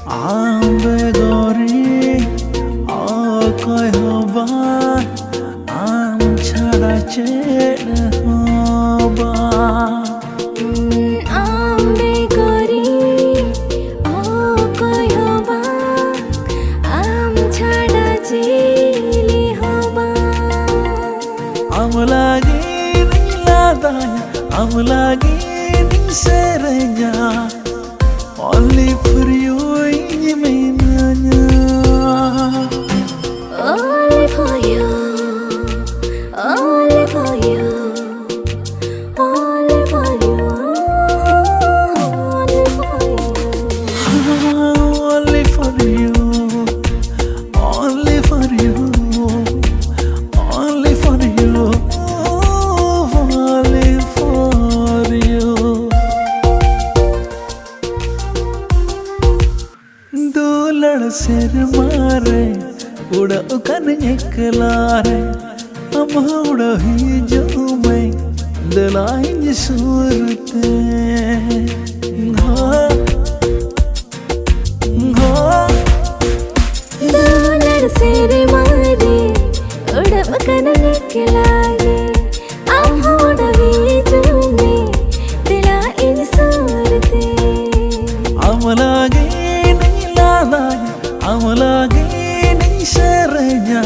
Ambe gori akoy hoba am chhara cheda hoba ambe gori akoy hoba am chhara cheli hoba am lagi niladaya am lagi serenya only for you only for you only for you only for you only for you only for you only for you only for you दूलड़ सिर मारे उड़ा कन एकलारे हम उड़ा ही जो मैं दिलाई सूरते दूलड़ सिर मारे उड़ा कन एकलारे हम उड़ा ही जो मैं दिलाई सूरते I'm lagi ni serenya